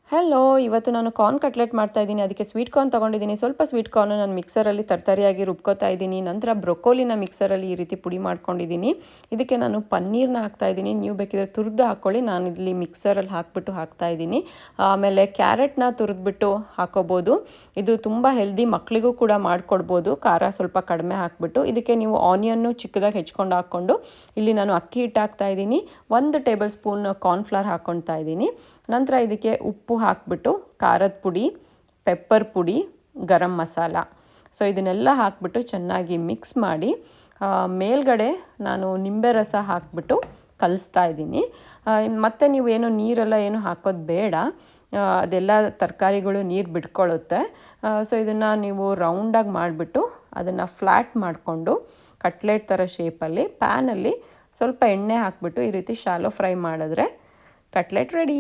Hello, ಇವತ್ತು ನಾನು corn cutlet ಮಾಡ್ತಾಯಿದ್ದೀನಿ. ಅದಕ್ಕೆ ಸ್ವೀಟ್ ಕಾರ್ನ್ ತೊಗೊಂಡಿದ್ದೀನಿ. ಸ್ವಲ್ಪ ಸ್ವೀಟ್ ಕಾರ್ನ್ ನಾನು ಮಿಕ್ಸರಲ್ಲಿ ತರ್ತರಿಯಾಗಿ ರುಬ್ಕೋತಾ ಇದ್ದೀನಿ. ನಂತರ ಬ್ರೊಕೋಲಿನ ಮಿಕ್ಸರಲ್ಲಿ ಈ ರೀತಿ ಪುಡಿ ಮಾಡ್ಕೊಂಡಿದ್ದೀನಿ. ಇದಕ್ಕೆ ನಾನು ಪನ್ನೀರ್ನ ಹಾಕ್ತಾಯಿದ್ದೀನಿ. ನೀವು ಬೇಕಿದ್ರೆ ತುರಿದು ಹಾಕ್ಕೊಳ್ಳಿ. ನಾನು ಇಲ್ಲಿ ಮಿಕ್ಸರಲ್ಲಿ ಹಾಕ್ಬಿಟ್ಟು ಹಾಕ್ತಾಯಿದ್ದೀನಿ. ಆಮೇಲೆ ಕ್ಯಾರೆಟ್ನ ತುರಿದ್ಬಿಟ್ಟು ಹಾಕೋಬೋದು. ಇದು ತುಂಬ ಹೆಲ್ದಿ, ಮಕ್ಕಳಿಗೂ ಕೂಡ ಮಾಡಿಕೊಡ್ಬೋದು. ಖಾರ ಸ್ವಲ್ಪ ಕಡಿಮೆ ಹಾಕ್ಬಿಟ್ಟು. ಇದಕ್ಕೆ ನೀವು ಆನಿಯನ್ನು ಚಿಕ್ಕದಾಗಿ ಹೆಚ್ಕೊಂಡು ಹಾಕ್ಕೊಂಡು, ಇಲ್ಲಿ ನಾನು ಅಕ್ಕಿ ಹಿಟ್ಟು ಹಾಕ್ತಾಯಿದ್ದೀನಿ. 1 ಟೇಬಲ್ ಸ್ಪೂನ್ ಕಾರ್ನ್ಫ್ಲವರ್ ಹಾಕ್ಕೊಳ್ತಾ ಇದ್ದೀನಿ. ನಂತರ ಇದಕ್ಕೆ ಉಪ್ಪು ಹಾಕ್ಬಿಟ್ಟು, ಖಾರದ ಪುಡಿ, ಪೆಪ್ಪರ್ ಪುಡಿ, ಗರಂ ಮಸಾಲ, ಸೊ ಇದನ್ನೆಲ್ಲ ಹಾಕ್ಬಿಟ್ಟು ಚೆನ್ನಾಗಿ ಮಿಕ್ಸ್ ಮಾಡಿ ಮೇಲ್ಗಡೆ ನಾನು ನಿಂಬೆ ರಸ ಹಾಕ್ಬಿಟ್ಟು ಕಲಿಸ್ತಾ ಇದ್ದೀನಿ. ಮತ್ತು ನೀವು ಏನು ನೀರೆಲ್ಲ ಏನು ಹಾಕೋದು ಬೇಡ, ಅದೆಲ್ಲ ತರಕಾರಿಗಳು ನೀರು ಬಿಟ್ಕೊಳ್ಳುತ್ತೆ. ಸೊ ಇದನ್ನು ನೀವು ರೌಂಡಾಗಿ ಮಾಡಿಬಿಟ್ಟು ಅದನ್ನು ಫ್ಲ್ಯಾಟ್ ಮಾಡಿಕೊಂಡು ಕಟ್ಲೆಟ್ ಥರ ಶೇಪಲ್ಲಿ ಪ್ಯಾನಲ್ಲಿ ಸ್ವಲ್ಪ ಎಣ್ಣೆ ಹಾಕ್ಬಿಟ್ಟು ಈ ರೀತಿ ಶಾಲೋ ಫ್ರೈ ಮಾಡಿದ್ರೆ ಕಟ್ಲೆಟ್ ರೆಡಿ.